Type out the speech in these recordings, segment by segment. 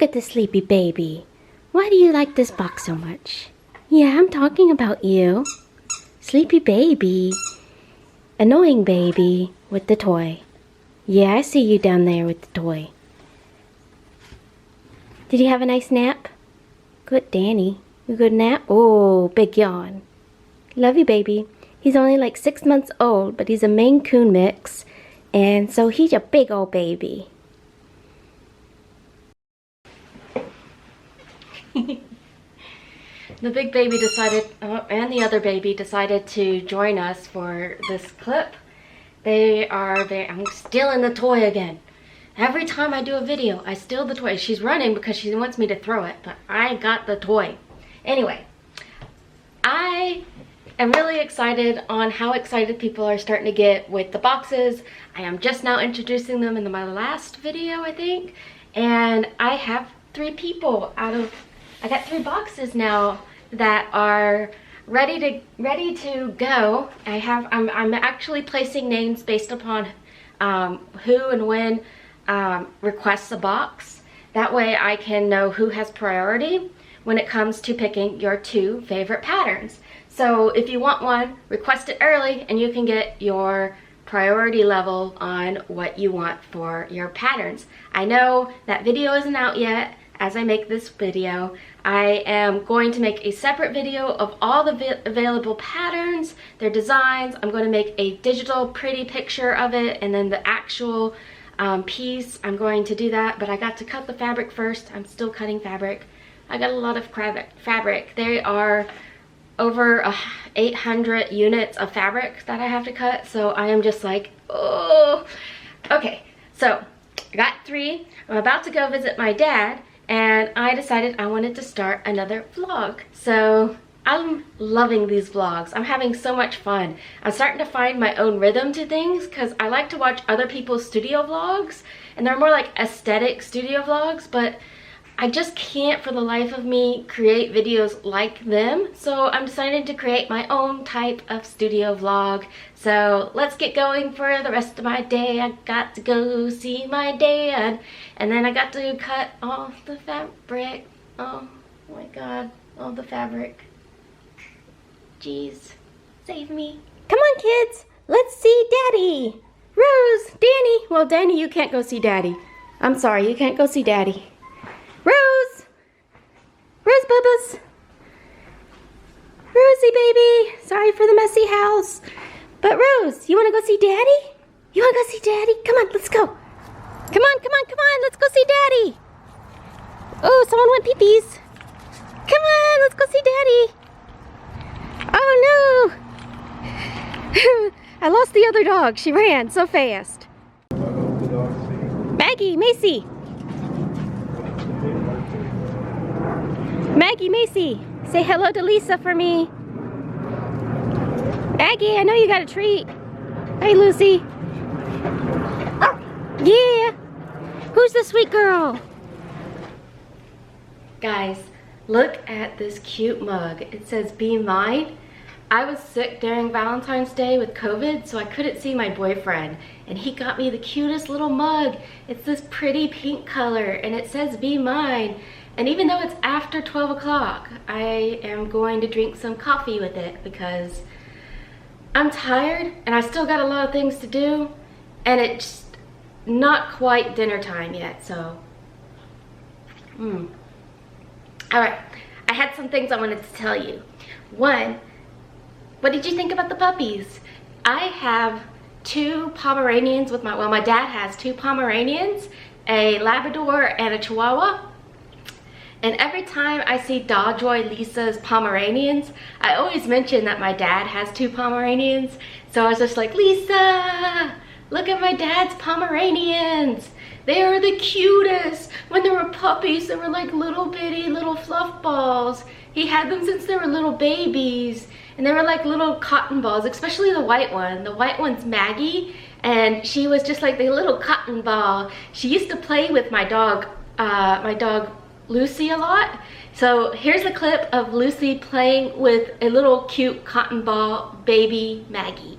at the sleepy baby. Why do you like this box so much? Yeah, I'm talking about you. Sleepy baby. Annoying baby with the toy. Yeah, I see you down there with the toy. Did you have a nice nap? Good, Danny. You good nap? Oh, big yawn. Love you, baby. He's only like 6 months old, but he's a Maine Coon mix, and so he's a big old baby. The big baby decided, and the other baby decided to join us for this clip. I'm stealing the toy again. Every time I do a video, I steal the toy. She's running because she wants me to throw it, but I got the toy. Anyway, I am really excited on how excited people are starting to get with the boxes. I am just now introducing them in my last video, I think. And I have 3 people I got 3 boxes now that are ready to go. I'm actually placing names based upon who and when requests a box. That way I can know who has priority when it comes to picking your 2 favorite patterns. So if you want one, request it early and you can get your priority level on what you want for your patterns. I know that video isn't out yet. As I make this video, I am going to make a separate video of all the available patterns, their designs. I'm going to make a digital pretty picture of it, and then the actual piece, I'm going to do that. But I got to cut the fabric first. I'm still cutting fabric. I got a lot of fabric. There are over 800 units of fabric that I have to cut, so I am just like, oh. Okay, so I got 3. I'm about to go visit my dad, and I decided I wanted to start another vlog. So I'm loving these vlogs. I'm having so much fun. I'm starting to find my own rhythm to things because I like to watch other people's studio vlogs, and they're more like aesthetic studio vlogs, but I just can't for the life of me create videos like them. So I'm deciding to create my own type of studio vlog. So let's get going for the rest of my day. I got to go see my dad, and then I got to cut all the fabric. Oh my god, all the fabric. Jeez, save me. Come on kids, let's see Daddy. Rose, Danny. Well, Danny, you can't go see Daddy. I'm sorry, you can't go see Daddy. Rose! Rose Bubba's! Rosie baby! Sorry for the messy house. But Rose, you wanna go see Daddy? You wanna go see Daddy? Come on, let's go. Come on, come on, come on, let's go see Daddy. Oh, someone went pee-pees. Come on, let's go see Daddy. Oh no! I lost the other dog. She ran so fast. Maggie, Macy. Maggie, Macy, say hello to Lisa for me. Maggie, I know you got a treat. Hey, Lucy. Yeah. Who's the sweet girl? Guys, look at this cute mug. It says, "Be mine." I was sick during Valentine's Day with COVID, so I couldn't see my boyfriend. And he got me the cutest little mug. It's this pretty pink color, and it says, "Be mine." And even though it's after 12 o'clock, I am going to drink some coffee with it because I'm tired and I still got a lot of things to do, and it's not quite dinner time yet, so. All right, I had some things I wanted to tell you. One, what did you think about the puppies? I have 2 Pomeranians with my dad has 2 Pomeranians, a Labrador and a Chihuahua. And every time I see Dawjoy Lisa's Pomeranians, I always mention that my dad has 2 Pomeranians. So I was just like, Lisa, look at my dad's Pomeranians. They are the cutest. When they were puppies, they were like little bitty little fluff balls. He had them since they were little babies. And they were like little cotton balls, especially the white one. The white one's Maggie, and she was just like the little cotton ball. She used to play with my dog Lucy a lot. So here's a clip of Lucy playing with a little cute cotton ball baby Maggie.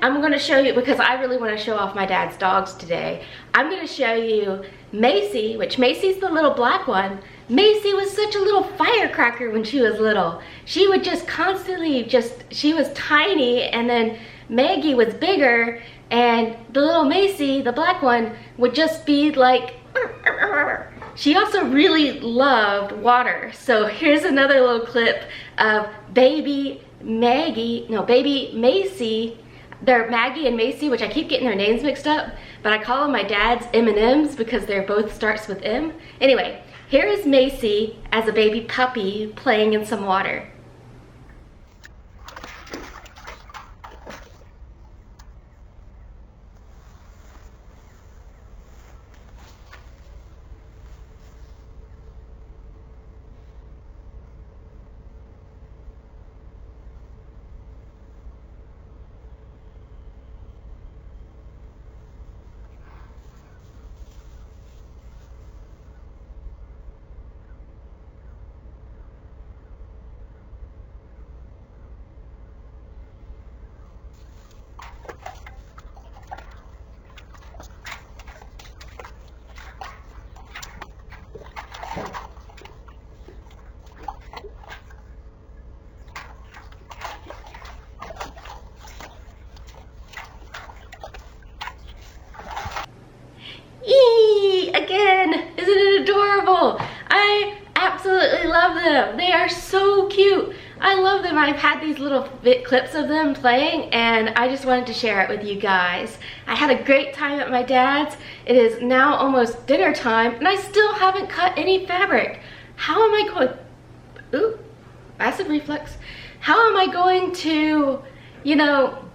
I'm going to show you, because I really want to show off my dad's dogs today. I'm going to show you Macy, which Macy's the little black one. Macy was such a little firecracker when she was little. She would just constantly she was tiny, and then Maggie was bigger, and the little Macy, the black one, would just be like, she also really loved water. So here's another little clip of baby Macy. They're Maggie and Macy, which I keep getting their names mixed up, but I call them my dad's M&Ms because they're both starts with M. Anyway, here is Macy as a baby puppy playing in some water. Again, isn't it adorable? I absolutely love them. They are so cute. I love them. I've had these little clips of them playing, and I just wanted to share it with you guys. I had a great time at my dad's. It is now almost dinner time, and I still haven't cut any fabric. How am I going? Ooh, acid reflux. How am I going to, you know,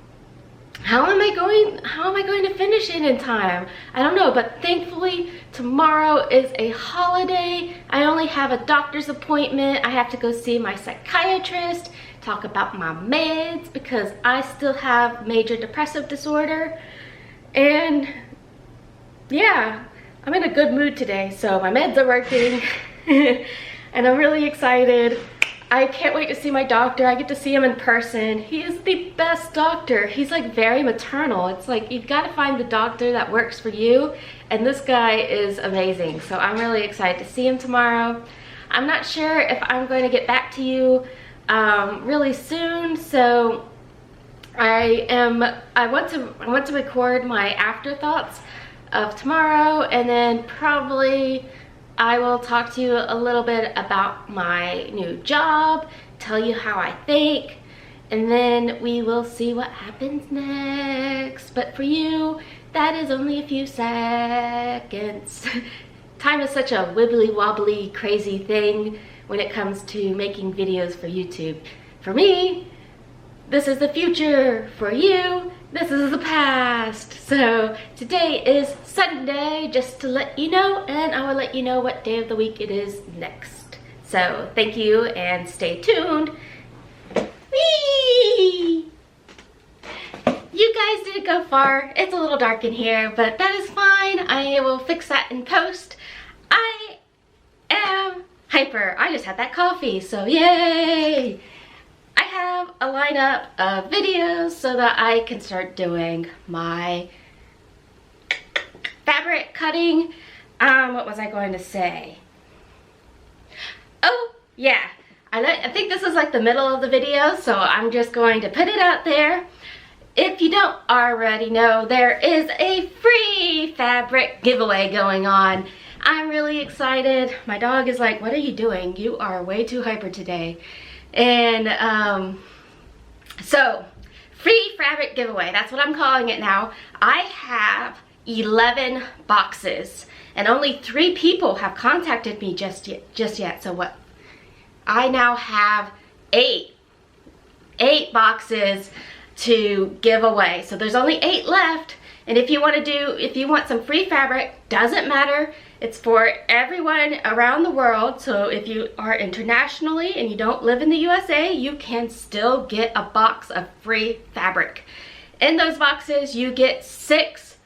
how am I going to finish it in time? I don't know, but thankfully tomorrow is a holiday. I only have a doctor's appointment. I have to go see my psychiatrist, talk about my meds, because I still have major depressive disorder. And yeah, I'm in a good mood today, so my meds are working and I'm really excited. I can't wait to see my doctor. I get to see him in person. He is the best doctor. He's like very maternal. It's like you've got to find the doctor that works for you, and this guy is amazing. So I'm really excited to see him tomorrow. I'm not sure if I'm going to get back to you really soon, so I want to record my afterthoughts of tomorrow, and then probably I will talk to you a little bit about my new job, tell you how I think, and then we will see what happens next. But for you, that is only a few seconds. Time is such a wibbly wobbly crazy thing when it comes to making videos for YouTube. For me, this is the future. For you, this is the past. So today is Sunday, just to let you know, and I will let you know what day of the week it is next. So thank you and stay tuned. Whee! You guys didn't go far. It's a little dark in here, but that is fine. I will fix that in post. I am hyper. I just had that coffee, so yay! I have a lineup of videos so that I can start doing my fabric cutting. What was I going to say? Oh, yeah. I think this is like the middle of the video, so I'm just going to put it out there. If you don't already know, there is a free fabric giveaway going on. I'm really excited. My dog is like, what are you doing? You are way too hyper today. And so free fabric giveaway, that's what I'm calling it now. I have 11 boxes and only 3 people have contacted me just yet. So what? I now have 8 boxes to give away. So there's only 8 left. And if you want some free fabric, doesn't matter. It's for everyone around the world. So if you are internationally and you don't live in the USA, you can still get a box of free fabric. In those boxes, you get 6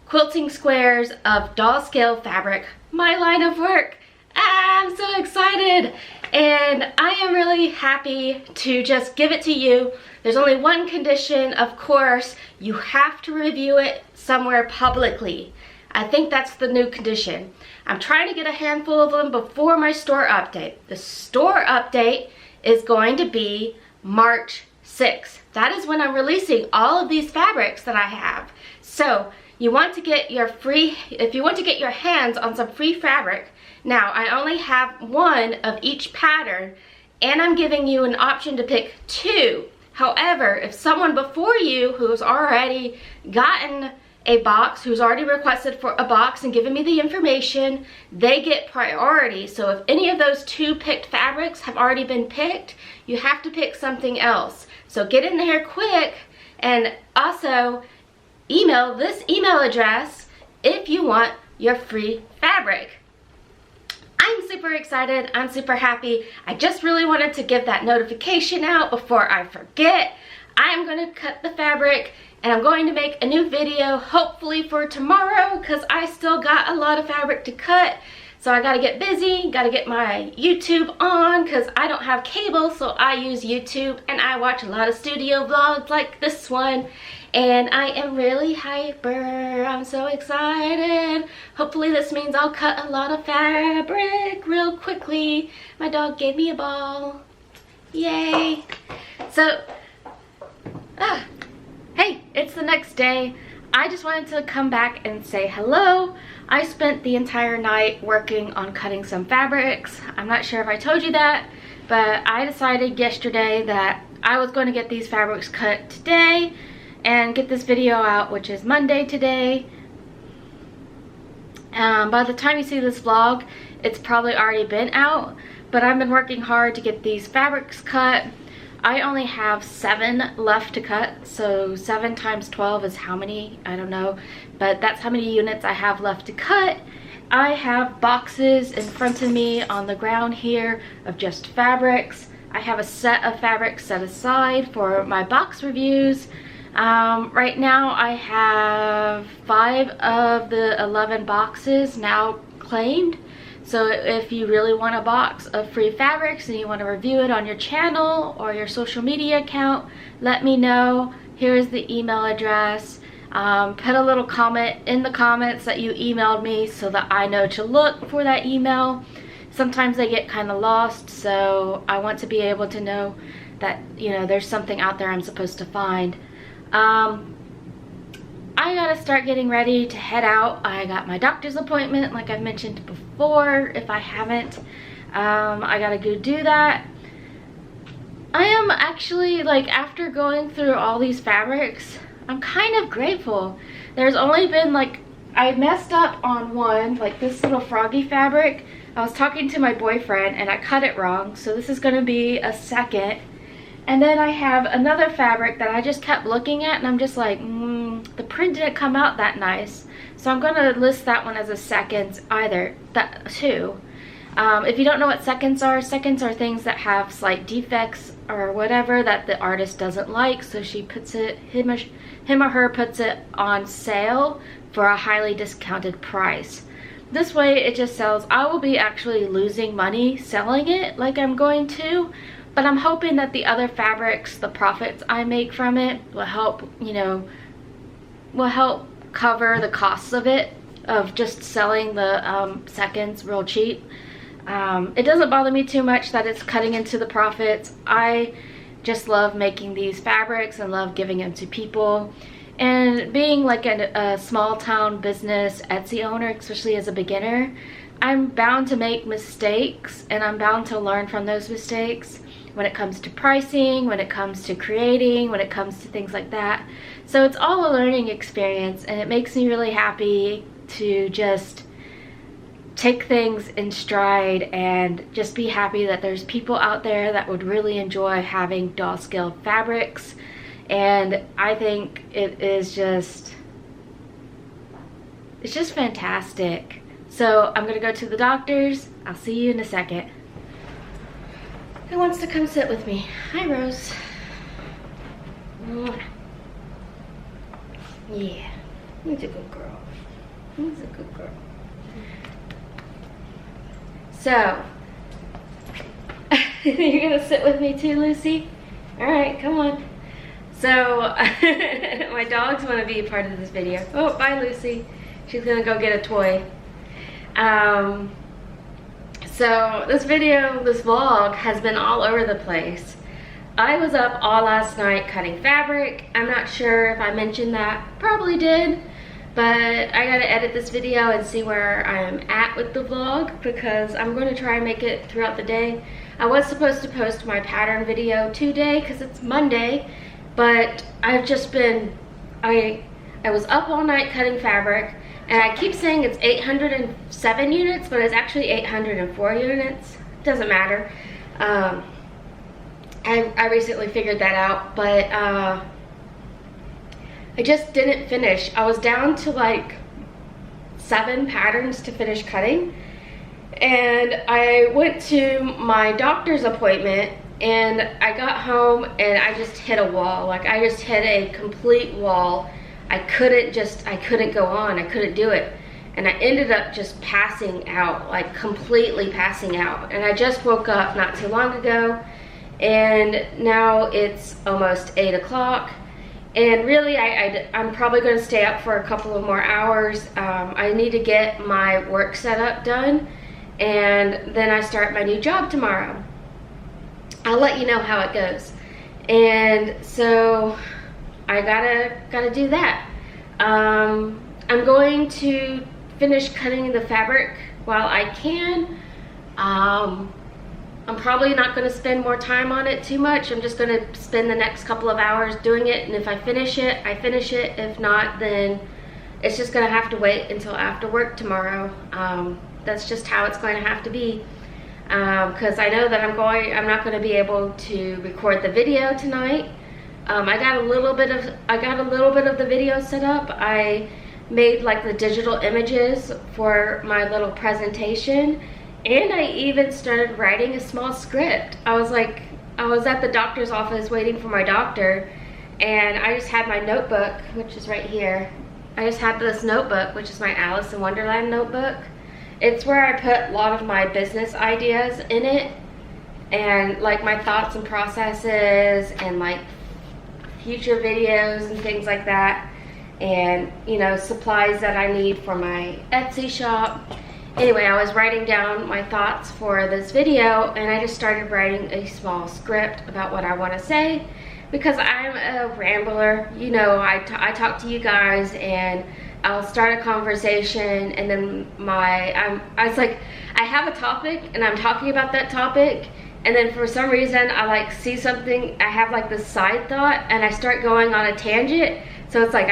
quilting squares of doll scale fabric, my line of work. I'm so excited. And I am really happy to just give it to you. There's only one condition, of course. You have to review it somewhere publicly. I think that's the new condition. I'm trying to get a handful of them before my store update. The store update is going to be March 6th. That is when I'm releasing all of these fabrics that I have. So you want to get your if you want to get your hands on some free fabric. Now, I only have one of each pattern, and I'm giving you an option to pick 2. However, if someone before you who's already gotten a box, who's already requested for a box and given me the information, they get priority. So if any of those 2 picked fabrics have already been picked, you have to pick something else. So get in there quick, and also email this email address if you want your free fabric. I'm super excited. I'm super happy. I just really wanted to give that notification out before I forget. I am going to cut the fabric, and I'm going to make a new video hopefully for tomorrow because I still got a lot of fabric to cut. So I got to get busy, got to get my YouTube on because I don't have cable, so I use YouTube, and I watch a lot of studio vlogs like this one. And I am really hyper. I'm so excited. Hopefully this means I'll cut a lot of fabric real quickly. My dog gave me a ball. Yay. So, hey, it's the next day. I just wanted to come back and say hello. I spent the entire night working on cutting some fabrics. I'm not sure if I told you that, but I decided yesterday that I was going to get these fabrics cut today and get this video out, which is Monday today. By the time you see this vlog, it's probably already been out, but I've been working hard to get these fabrics cut. I only have 7 left to cut, so 7 times 12 is how many? I don't know, but that's how many units I have left to cut. I have boxes in front of me on the ground here of just fabrics. I have a set of fabrics set aside for my box reviews. Right now I have 5 of the 11 boxes now claimed. So if you really want a box of free fabrics and you want to review it on your channel or your social media account, let me know. Here's the email address. Put a little comment in the comments that you emailed me so that I know to look for that email. Sometimes they get kind of lost, so I want to be able to know that, you know, there's something out there I'm supposed to find. I gotta start getting ready to head out. I got my doctor's appointment, like I've mentioned before. If I haven't, I gotta go do that. I am actually, like, after going through all these fabrics, I'm kind of grateful. There's only been, like, I messed up on one, like this little froggy fabric. I was talking to my boyfriend and I cut it wrong, so this is gonna be a second. And then I have another fabric that I just kept looking at, and I'm just like, the print didn't come out that nice. So I'm going to list that one as a second, either, that too. If you don't know what seconds are things that have slight defects or whatever that the artist doesn't like. So she puts it, him or her puts it on sale for a highly discounted price. This way it just sells. I will be actually losing money selling it like I'm going to. But I'm hoping that the other fabrics, the profits I make from it, will help, you know, will help cover the costs of it, of just selling the seconds real cheap. It doesn't bother me too much that it's cutting into the profits. I just love making these fabrics and love giving them to people. And being like a small town business Etsy owner, especially as a beginner, I'm bound to make mistakes, and I'm bound to learn from those mistakes. When it comes to pricing, when it comes to creating, when it comes to things like that. So it's all a learning experience, and it makes me really happy to just take things in stride and just be happy that there's people out there that would really enjoy having doll scale fabrics. And I think it is just, it's just fantastic. So I'm gonna go to the doctor's. I'll see you in a second. Who wants to come sit with me? Hi, Rose. Yeah, he's a good girl. He's a good girl. So, You're gonna sit with me too, Lucy? All right, come on. So my dogs want to be a part of this video. Oh, bye, Lucy. She's gonna go get a toy. So this vlog has been all over the place. I was up all last night cutting fabric. I'm not sure if I mentioned that. Probably did. But I gotta edit this video and see where I'm at with the vlog, because I'm gonna try and make it throughout the day. I was supposed to post my pattern video today because it's Monday, but I've just been, I was up all night cutting fabric, and I keep saying it's 807 units, but it's actually 804 units. Doesn't matter. I recently figured that out, but I just didn't finish. I was down to like 7 patterns to finish cutting, and I went to my doctor's appointment, and I got home and I just hit a wall. Like, I just hit a complete wall. I couldn't go on. I couldn't do it. And I ended up just passing out, like completely passing out. And I just woke up not too long ago, and now it's almost 8 o'clock. And really, I'm probably going to stay up for a couple of more hours. I need to get my work setup done, and then I start my new job tomorrow. I'll let you know how it goes. And so I gotta do that. I'm going to finish cutting the fabric while I can. I'm probably not going to spend more time on it too much. I'm just going to spend the next couple of hours doing it, and if I finish it, I finish it. If not, then it's just going to have to wait until after work tomorrow. That's just how it's going to have to be, because I know that I'm not going to be able to record the video tonight. I got a little bit of the video set up. I made like the digital images for my little presentation. And I even started writing a small script. I was at the doctor's office waiting for my doctor, and I just had my notebook, which is right here. I just had this notebook, which is my Alice in Wonderland notebook. It's where I put a lot of my business ideas in it, and like my thoughts and processes, and like future videos and things like that, and you know, supplies that I need for my Etsy shop. Anyway, I was writing down my thoughts for this video, and I just started writing a small script about what I want to say, because I'm a rambler. You know, I talk to you guys, and I'll start a conversation, and then I have a topic, and I'm talking about that topic, and then for some reason I like see something, I have like this side thought, and I start going on a tangent. So it's like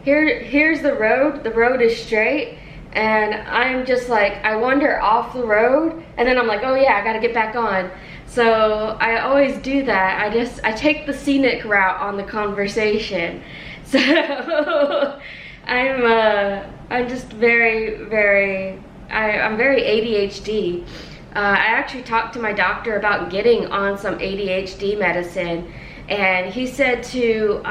here's the road is straight, and I'm just like, I wander off the road, and then I'm like, oh yeah, I gotta get back on. So I always do that. I take the scenic route on the conversation. So I'm just I'm very ADHD. I actually talked to my doctor about getting on some ADHD medicine, and he said to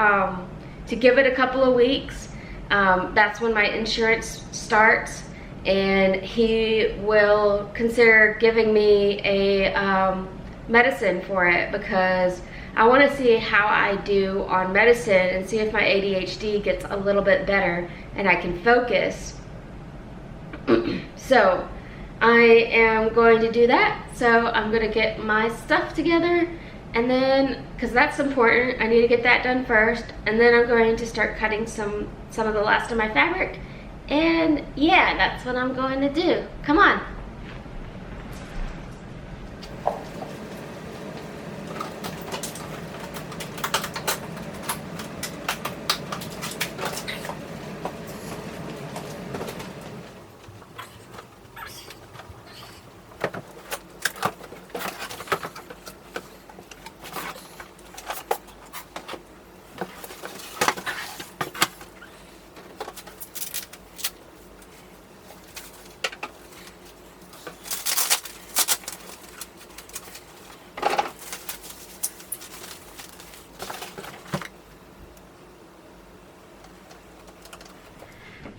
give it a couple of weeks. That's when my insurance starts, and he will consider giving me a medicine for it, because I want to see how I do on medicine and see if my ADHD gets a little bit better and I can focus. So I am going to do that. So I'm going to get my stuff together, and then, because that's important, I need to get that done first, and then I'm going to start cutting some of the last of my fabric, and yeah, that's what I'm going to do. Come on.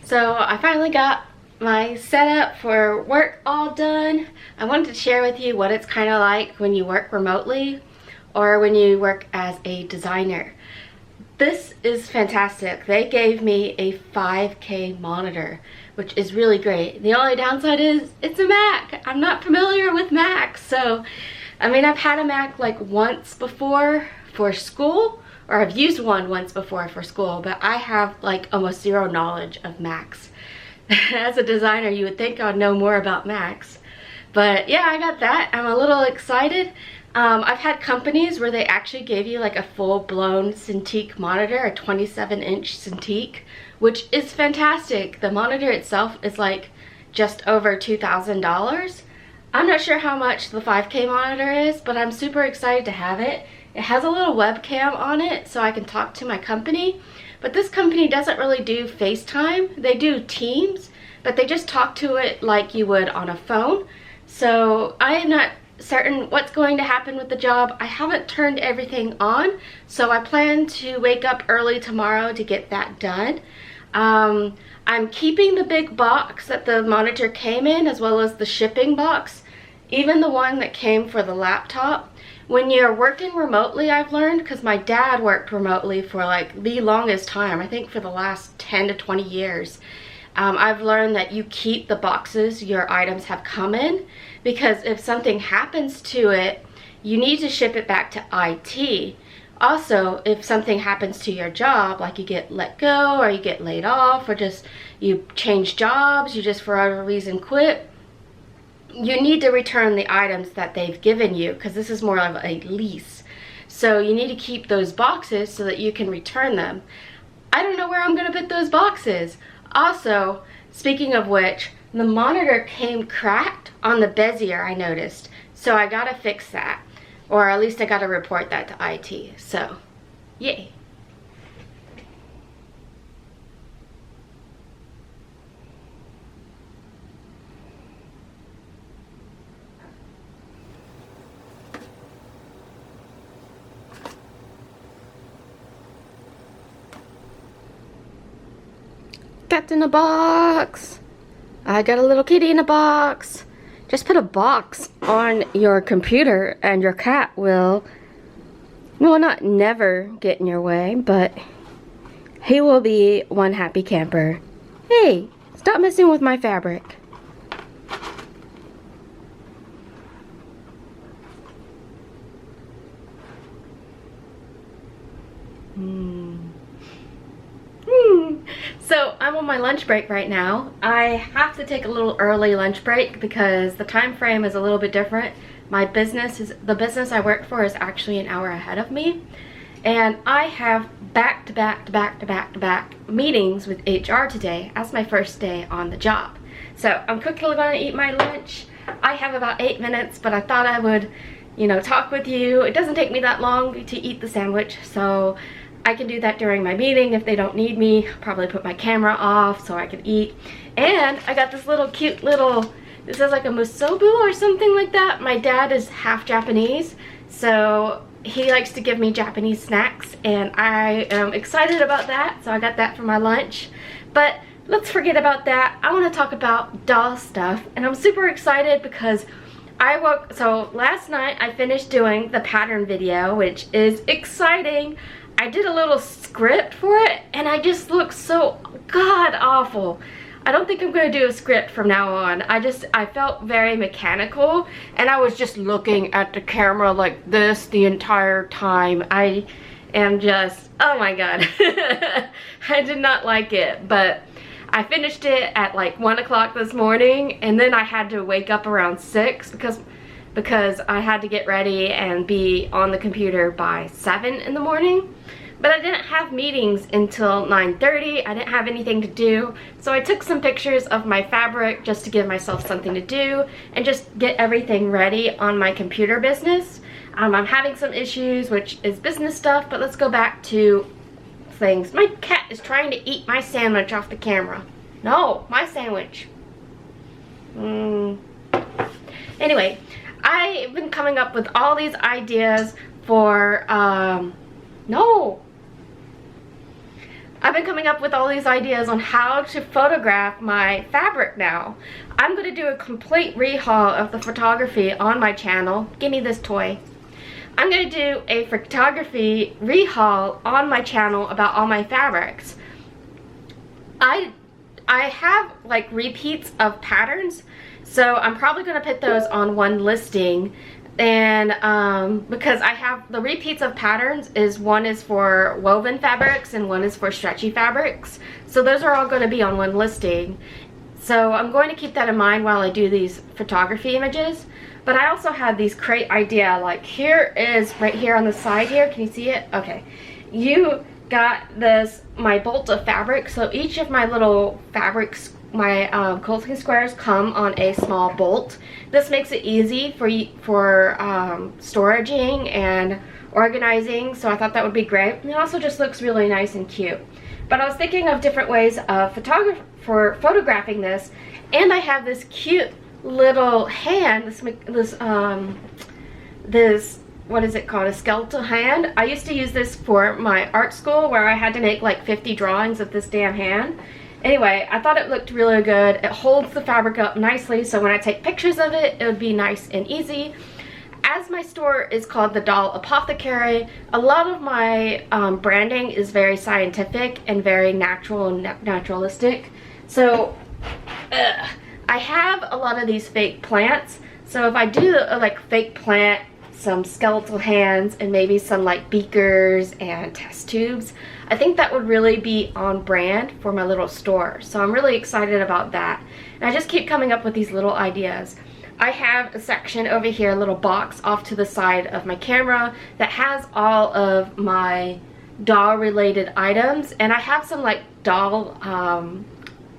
So I finally got my setup for work all done. I wanted to share with you what it's kind of like when you work remotely or when you work as a designer. This is fantastic. They gave me a 5K monitor, which is really great. The only downside is it's a Mac. I'm not familiar with Macs, so I mean, I've had a Mac like once before for school, or I've used one once before for school, but I have like almost zero knowledge of Macs. As a designer, you would think I'd know more about Macs. But yeah, I got that. I'm a little excited. I've had companies where they actually gave you like a full-blown Cintiq monitor, a 27-inch Cintiq, which is fantastic. The monitor itself is like just over $2,000. I'm not sure how much the 5K monitor is, but I'm super excited to have it. It has a little webcam on it so I can talk to my company, but this company doesn't really do FaceTime. They do Teams, but they just talk to it like you would on a phone. So I am not certain what's going to happen with the job. I haven't turned everything on, so I plan to wake up early tomorrow to get that done. I'm keeping the big box that the monitor came in, as well as the shipping box, even the one that came for the laptop. When you're working remotely, I've learned, because my dad worked remotely for like the longest time, I think for the last 10 to 20 years. I've learned that you keep the boxes your items have come in, because if something happens to it, you need to ship it back to IT. Also, if something happens to your job, like you get let go or you get laid off or just you change jobs, you just for whatever reason quit, you need to return the items that they've given you, because this is more of a lease. So you need to keep those boxes so that you can return them. I don't know where I'm going to put those boxes. Also, speaking of which, the monitor came cracked on the bezier, I noticed. So I gotta fix that. Or at least I gotta report that to IT. So, yay. Cat's in a box. I got a little kitty in a box. Just put a box on your computer and your cat will, well, not never get in your way, but he will be one happy camper. Hey, stop messing with my fabric. So I'm on my lunch break right now. I have to take a little early lunch break because the time frame is a little bit different. The business I work for is actually an hour ahead of me, and I have back-to-back meetings with HR today as my first day on the job. So I'm quickly going to eat my lunch. I have about 8 minutes, but I thought I would, talk with you. It doesn't take me that long to eat the sandwich, so I can do that during my meeting if they don't need me. Probably put my camera off so I can eat. And I got this little cute little, this is like a musobu or something like that. My dad is half Japanese, so he likes to give me Japanese snacks, and I am excited about that, so I got that for my lunch. But let's forget about that. I want to talk about doll stuff, and I'm super excited because so last night I finished doing the pattern video, which is exciting. I did a little script for it, and I just look so god awful. I don't think I'm going to do a script from now on. I felt very mechanical, and I was just looking at the camera like this the entire time. I am just, oh my god. I did not like it, but I finished it at like 1 o'clock this morning, and then I had to wake up around 6 because I had to get ready and be on the computer by 7 in the morning. But I didn't have meetings until 9:30. I didn't have anything to do. So I took some pictures of my fabric just to give myself something to do and just get everything ready on my computer business. I'm having some issues, which is business stuff, but let's go back to things. My cat is trying to eat my sandwich off the camera. No, my sandwich. Anyway, I've been coming up with all these ideas for, I've been coming up with all these ideas on how to photograph my fabric now. I'm going to do a complete rehaul of the photography on my channel. Give me this toy. I'm going to do a photography rehaul on my channel about all my fabrics. I have like repeats of patterns, so I'm probably going to put those on one listing. And because I have the repeats of patterns, one is for woven fabrics and one is for stretchy fabrics, so those are all going to be on one listing. So I'm going to keep that in mind while I do these photography images. But I also had these great idea, like here is right here on the side here, can you see it? Okay, you got this, my bolt of fabric, so each of my little fabrics, my quilting squares come on a small bolt. This makes it easy for storaging and organizing, so I thought that would be great. And it also just looks really nice and cute. But I was thinking of different ways of photographing this, and I have this cute little hand, this what is it called, a skeletal hand. I used to use this for my art school where I had to make like 50 drawings of this damn hand. Anyway, I thought it looked really good. It holds the fabric up nicely, so when I take pictures of it, it would be nice and easy. As my store is called the Doll Apothecary, a lot of my branding is very scientific and very natural and naturalistic. So I have a lot of these fake plants. So if I do like fake plant, some skeletal hands, and maybe some like beakers and test tubes, I think that would really be on brand for my little store. So I'm really excited about that. And I just keep coming up with these little ideas. I have a section over here, a little box off to the side of my camera that has all of my doll related items, and I have some like doll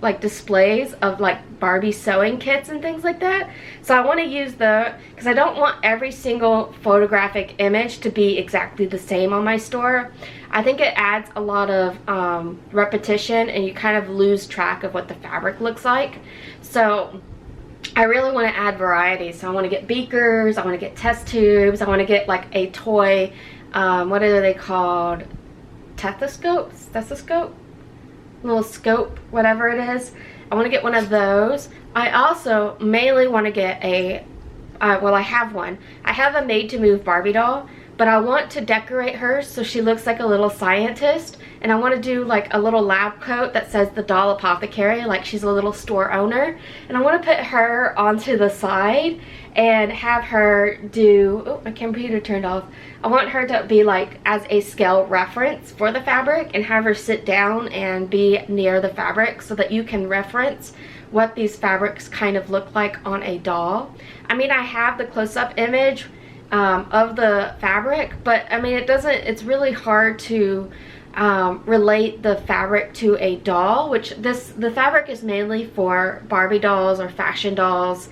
like displays of like Barbie sewing kits and things like that. So I want to use because I don't want every single photographic image to be exactly the same on my store. I think it adds a lot of repetition, and you kind of lose track of what the fabric looks like. So I really want to add variety. So I want to get beakers, I want to get test tubes, I want to get like a toy, what are they called? Stethoscope? Little scope, whatever it is. I want to get one of those. I also mainly want to get a, well, I have one. I have a made to move Barbie doll, but I want to decorate her so she looks like a little scientist, and I want to do like a little lab coat that says the Doll Apothecary, like she's a little store owner, and I want to put her onto the side and have her do, oh, my computer turned off. I want her to be like as a scale reference for the fabric, and have her sit down and be near the fabric so that you can reference what these fabrics kind of look like on a doll. I mean, I have the close-up image of the fabric, but I mean, it's really hard to relate the fabric to a doll, which the fabric is mainly for Barbie dolls or fashion dolls,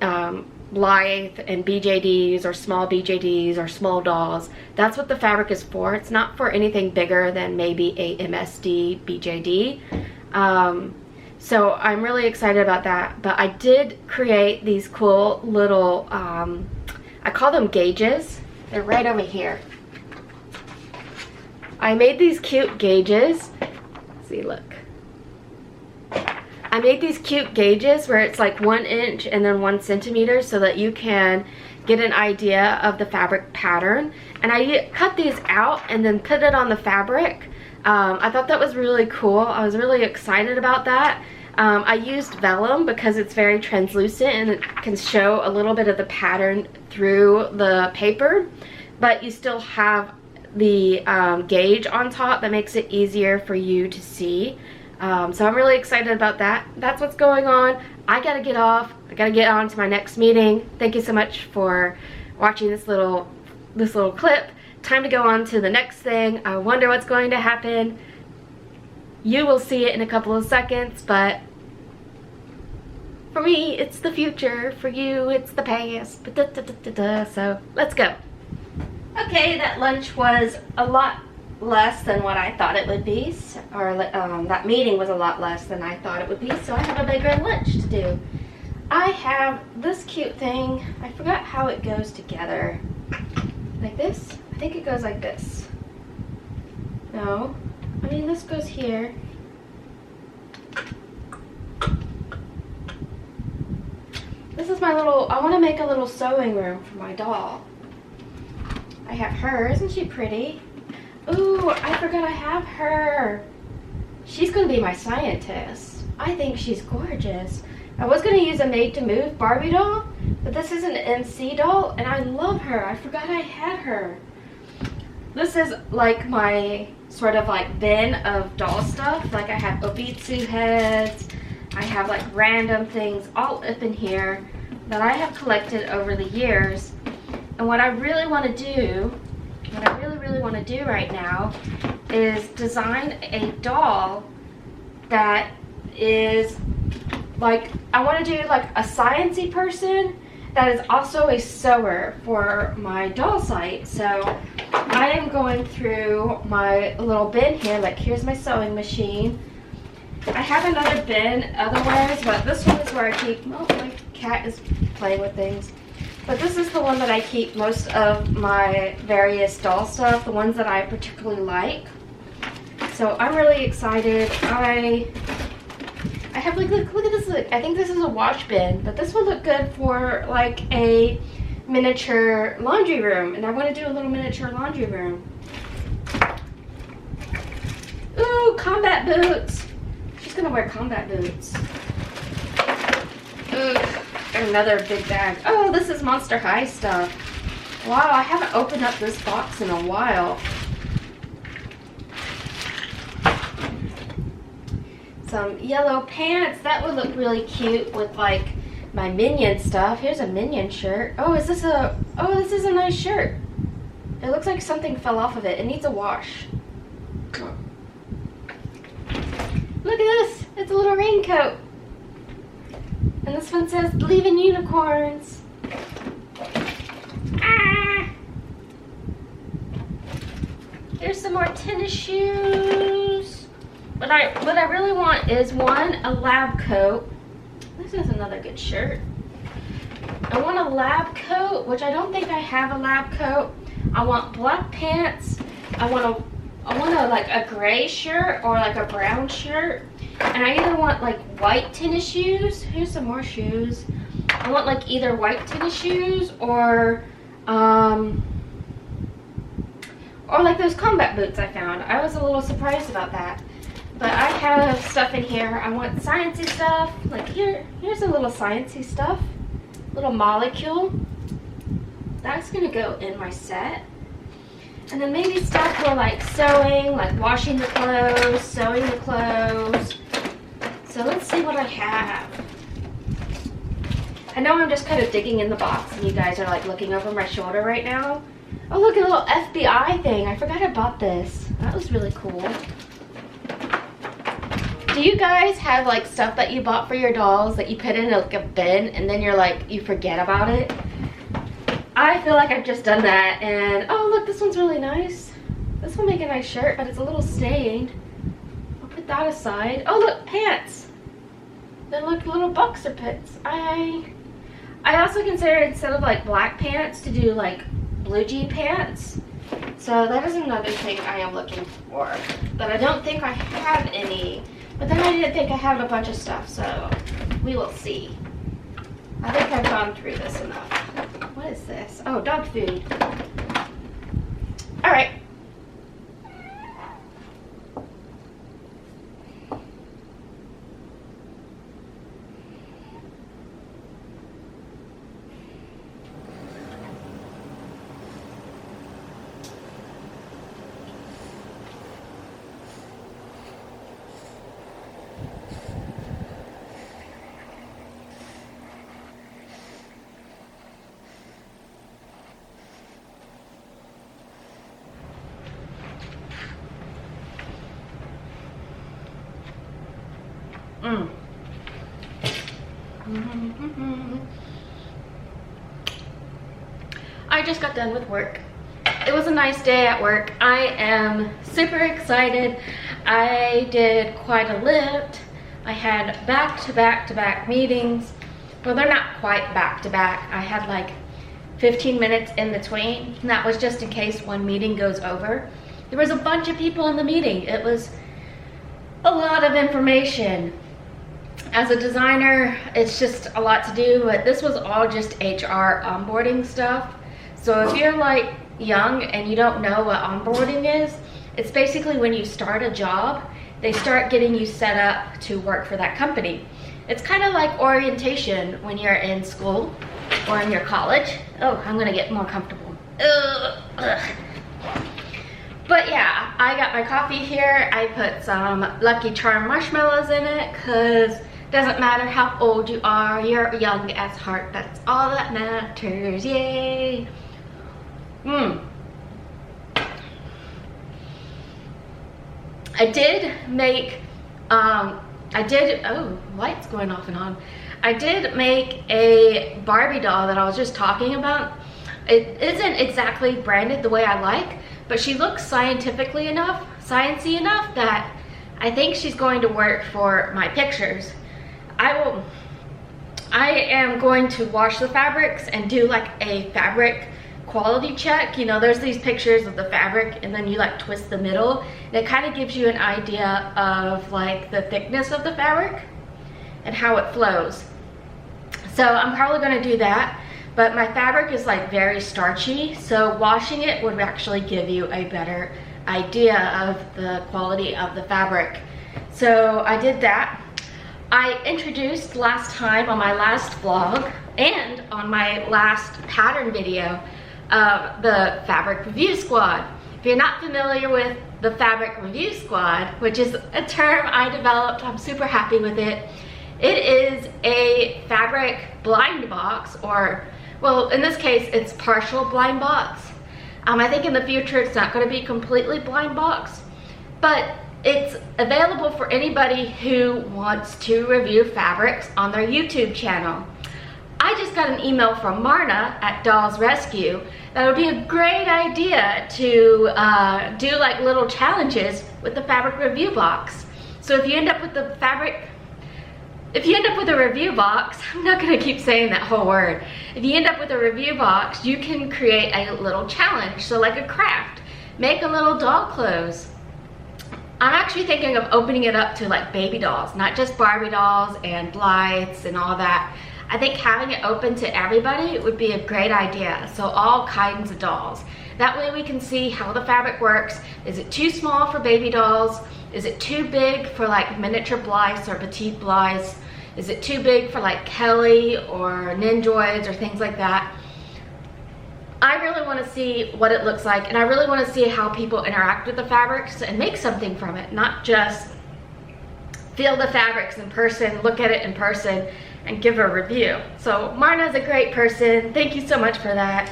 Blythe and BJDs or small BJDs or small dolls. That's what the fabric is for. It's not for anything bigger than maybe a MSD BJD. So I'm really excited about that. But I did create these cool little, I call them gauges. They're right over here. I made these cute gauges. See, look. I made these cute gauges where it's like 1 inch and then 1 centimeter so that you can get an idea of the fabric pattern. And I cut these out and then put it on the fabric. I thought that was really cool. I was really excited about that. I used vellum because it's very translucent and it can show a little bit of the pattern through the paper, but you still have the gauge on top that makes it easier for you to see. So I'm really excited about that. That's what's going on. I gotta get off. I gotta get on to my next meeting. Thank you so much for watching this little clip. Time to go on to the next thing. I wonder what's going to happen. You will see it in a couple of seconds, but for me, it's the future. For you, it's the past. So let's go. Okay, that lunch was a lot less than what I thought it would be, or that meeting was a lot less than I thought it would be, so I have a bigger lunch to do. I have this cute thing. I forgot how it goes together. Like this? I think it goes like this. No. I mean, this goes here. This is my little, I want to make a little sewing room for my doll. I have her. Isn't she pretty? Ooh, I forgot I have her. She's going to be my scientist. I think she's gorgeous. I was going to use a Made to Move Barbie doll, but this is an NC doll, and I love her. I forgot I had her. This is like my sort of like bin of doll stuff. Like I have Obitsu heads. I have like random things all up in here that I have collected over the years. And what I really want to do, what I really want to do right now is design a doll that is like, I want to do like a sciencey person that is also a sewer for my doll site. So I am going through my little bin here. Like, here's my sewing machine. I have another bin otherwise, but this one is where I keep, oh, my cat is playing with things. But this is the one that I keep most of my various doll stuff, the ones that I particularly like. So I'm really excited. I have like, look at this. I think this is a wash bin, but this would look good for like a miniature laundry room. And I want to do a little miniature laundry room. Ooh, combat boots. She's gonna wear combat boots. Ugh, another big bag. Oh, this is Monster High stuff. Wow, I haven't opened up this box in a while. Some yellow pants. That would look really cute with like my Minion stuff. Here's a Minion shirt. Oh, is this a, oh, this is a nice shirt. It looks like something fell off of it. It needs a wash. Look at this. It's a little raincoat. And this one says, believe in unicorns. Ah! Here's some more tennis shoes. What I really want is one, a lab coat. This is another good shirt. I want a lab coat, which I don't think I have a lab coat. I want black pants. I want a like a gray shirt or like a brown shirt. And I either want like white tennis shoes. Here's some more shoes. I want like either white tennis shoes or like those combat boots I found. I was a little surprised about that. But I have stuff in here. I want sciencey stuff. Like here's a little sciencey stuff. Little molecule. That's gonna go in my set. And then maybe stuff for like sewing, like washing the clothes, sewing the clothes. So let's see what I have. I know I'm just kind of digging in the box and you guys are like looking over my shoulder right now. Oh, look, a little FBI thing. I forgot I bought this. That was really cool. Do you guys have like stuff that you bought for your dolls that you put in like a bin and then you're like, you forget about it? I feel like I've just done that. And oh, look, this one's really nice. This will make a nice shirt, but it's a little stained. I'll put that aside. Oh, look, pants. They look little boxer pants. I also considered instead of like black pants to do like blue jean pants. So that is another thing I am looking for. But I don't think I have any. But then I didn't think I had a bunch of stuff, so we will see. I think I've gone through this enough. What is this? Oh, dog food. All right. I just got done with work. It was a nice day at work. I am super excited. I did quite a lift. I had back-to-back meetings. Well, they're not quite back-to-back. I had like 15 minutes in between. And that was just in case one meeting goes over. There was a bunch of people in the meeting. It was a lot of information. As a designer, it's just a lot to do, but this was all just HR onboarding stuff. So if you're like young and you don't know what onboarding is, it's basically when you start a job, they start getting you set up to work for that company. It's kind of like orientation when you're in school or in your college. Oh, I'm gonna get more comfortable. Ugh. But yeah, I got my coffee here. I put some Lucky Charm marshmallows in it because doesn't matter how old you are, you're young at heart. That's all that matters. Yay. I did make, oh, lights going off and on. I did make a Barbie doll that I was just talking about. It isn't exactly branded the way I like, but she looks sciencey enough that I think she's going to work for my pictures. I am going to wash the fabrics and do like a fabric quality check. You know, there's these pictures of the fabric and then you like twist the middle and it kind of gives you an idea of like the thickness of the fabric and how it flows. So I'm probably going to do that, but my fabric is like very starchy, so washing it would actually give you a better idea of the quality of the fabric. So I did that. I introduced last time on my last vlog and on my last pattern video the Fabric Review Squad. If you're not familiar with the Fabric Review Squad, which is a term I developed, I'm super happy with it. It is a fabric blind box, or, well, in this case, it's partial blind box. I think in the future it's not going to be completely blind box, but it's available for anybody who wants to review fabrics on their YouTube channel. I just got an email from Marna at Dolls Rescue that would be a great idea to do like little challenges with the fabric review box. So if you end up with a review box, I'm not gonna keep saying that whole word. If you end up with a review box, you can create a little challenge. So like a craft, make a little doll clothes. I'm actually thinking of opening it up to like baby dolls, not just Barbie dolls and Blythes and all that. I think having it open to everybody would be a great idea. So all kinds of dolls. That way we can see how the fabric works. Is it too small for baby dolls? Is it too big for like miniature Blythes or petite Blythes? Is it too big for like Kelly or Ninjoids or things like that? I really want to see what it looks like, and I really want to see how people interact with the fabrics and make something from it, not just feel the fabrics in person, look at it in person, and give a review. So Marna's a great person. Thank you so much for that.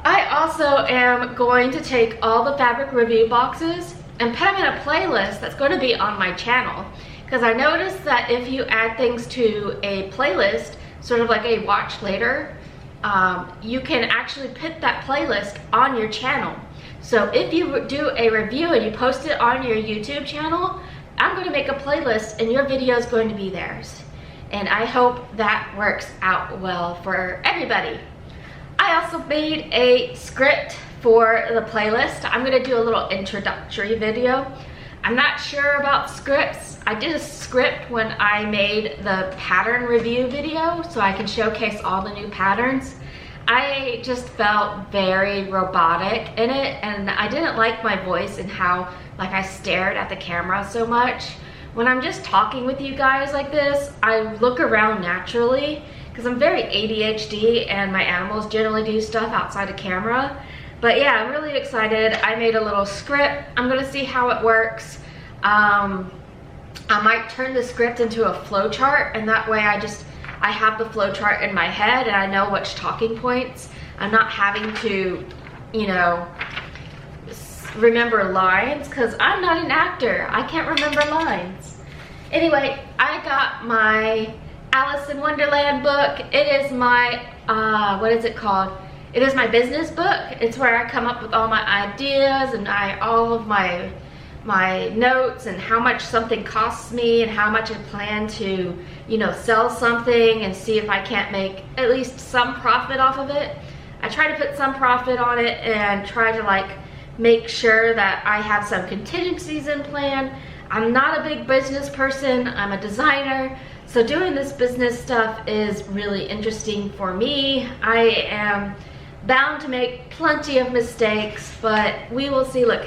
I also am going to take all the fabric review boxes and put them in a playlist that's going to be on my channel, because I noticed that if you add things to a playlist, sort of like a watch later, you can actually put that playlist on your channel. So if you do a review and you post it on your YouTube channel, I'm going to make a playlist and your video is going to be theirs. And I hope that works out well for everybody. I also made a script for the playlist. I'm going to do a little introductory video. I'm not sure about scripts. I did a script when I made the pattern review video so I can showcase all the new patterns. I just felt very robotic in it, and I didn't like my voice and how like I stared at the camera so much. When I'm just talking with you guys like this, I look around naturally because I'm very ADHD and my animals generally do stuff outside of camera. But yeah, I'm really excited. I made a little script. I'm gonna see how it works. I might turn the script into a flow chart, and that way I have the flow chart in my head and I know which talking points. I'm not having to, you know, remember lines because I'm not an actor. I can't remember lines. Anyway, I got my Alice in Wonderland book. It is my, what is it called? It is my business book. It's where I come up with all my ideas and all of my notes and how much something costs me and how much I plan to, you know, sell something and see if I can't make at least some profit off of it. I try to put some profit on it and try to like make sure that I have some contingencies in plan. I'm not a big business person, I'm a designer, so doing this business stuff is really interesting for me. I am bound to make plenty of mistakes, but we will see. Look,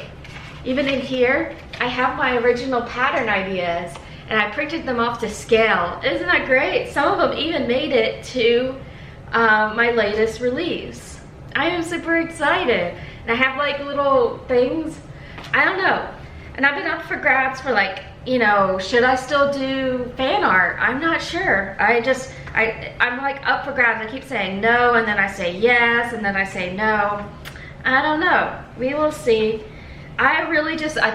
even in here, I have my original pattern ideas and I printed them off to scale. Isn't that great? Some of them even made it to my latest release. I am super excited. And I have like little things, I don't know. And I've been up for grabs for like, you know, should I still do fan art? I'm not sure. I'm like up for grabs. I keep saying no, and then I say yes, and then I say no. I don't know. We will see. I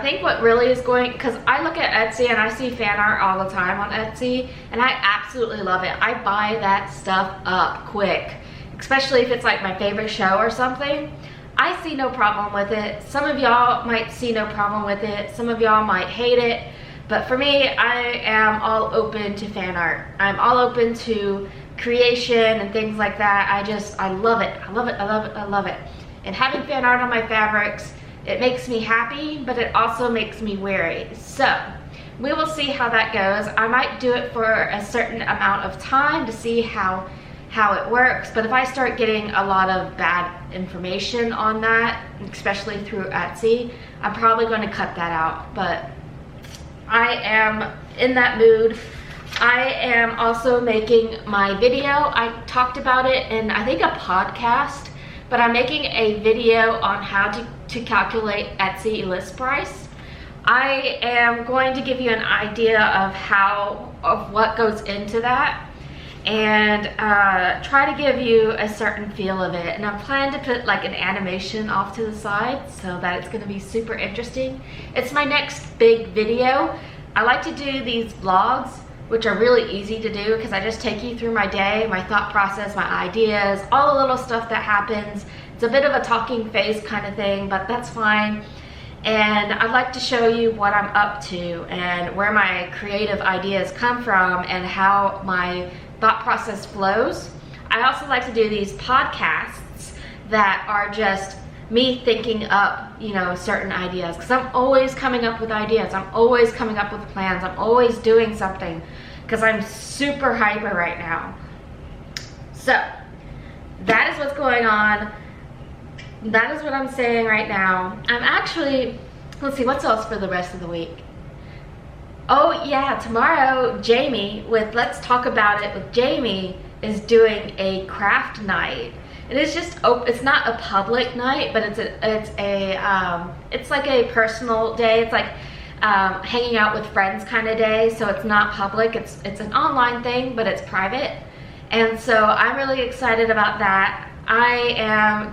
think what really is going, because I look at Etsy and I see fan art all the time on Etsy, and I absolutely love it. I buy that stuff up quick, especially if it's like my favorite show or something. I see no problem with it. Some of y'all might see no problem with it. Some of y'all might hate it. But for me, I am all open to fan art. I'm all open to creation and things like that. I love it. I love it, I love it, I love it. And having fan art on my fabrics, it makes me happy, but it also makes me wary. So we will see how that goes. I might do it for a certain amount of time to see how it works, but if I start getting a lot of bad information on that, especially through Etsy, I'm probably going to cut that out. But I am in that mood. I am also making my video. I talked about it in, I think, a podcast, but I'm making a video on how to calculate Etsy list price. I am going to give you an idea of what goes into that, and try to give you a certain feel of it. And I'm planning to put like an animation off to the side so that it's going to be super interesting. It's my next big video. I like to do these vlogs, which are really easy to do because I just take you through my day, my thought process, my ideas, all the little stuff that happens. It's a bit of a talking face kind of thing, but that's fine. And I'd like to show you what I'm up to and where my creative ideas come from and how my thought process flows. I also like to do these podcasts that are just me thinking up, you know, certain ideas, because I'm always coming up with ideas. I'm always coming up with plans. I'm always doing something because I'm super hyper right now. So that is what's going on. That is what I'm saying right now. I'm actually, let's see, what's else for the rest of the week? Oh yeah, tomorrow Jamie with Let's Talk About It with Jamie is doing a craft night. It is just, it's not a public night, but it's like a personal day. It's like hanging out with friends kind of day. So it's not public. It's an online thing, but it's private. And so I'm really excited about that. I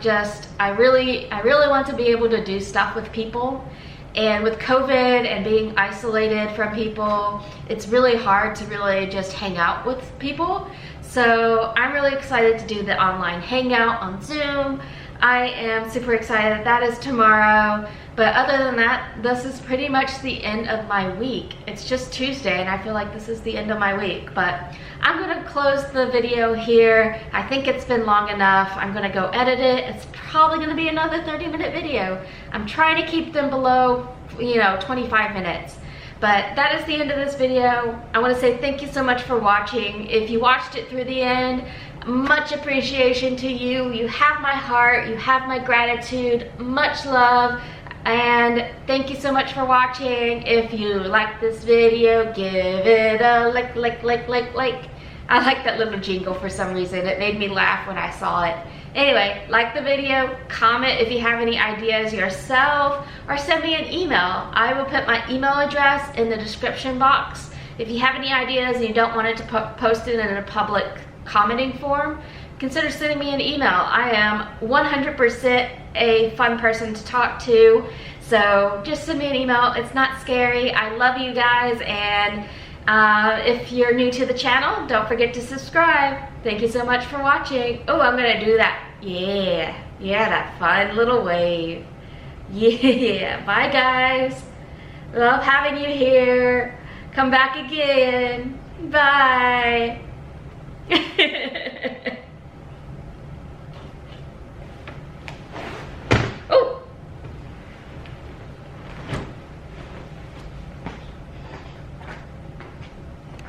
really want to be able to do stuff with people. And with COVID and being isolated from people, it's really hard to really just hang out with people. So I'm really excited to do the online hangout on Zoom. I am super excited. That is tomorrow. But other than that, this is pretty much the end of my week. It's just Tuesday and I feel like this is the end of my week. But I'm gonna close the video here. I think it's been long enough. I'm gonna go edit it. It's probably gonna be another 30-minute video. I'm trying to keep them below, 25 minutes. But that is the end of this video. I want to say thank you so much for watching. If you watched it through the end, much appreciation to you. You have my heart, you have my gratitude, much love, and thank you so much for watching. If you like this video, give it a like. I like that little jingle for some reason. It made me laugh when I saw it. Anyway, like the video, comment if you have any ideas yourself, or send me an email. I will put my email address in the description box. If you have any ideas and you don't want it to post it in a public commenting form, consider sending me an email. I am 100% a fun person to talk to, so just send me an email. It's not scary. I love you guys, and if you're new to the channel, don't forget to subscribe. Thank you so much for watching. Oh, I'm gonna do that. Yeah, that fun little wave. Yeah, bye guys. Love having you here. Come back again. Bye.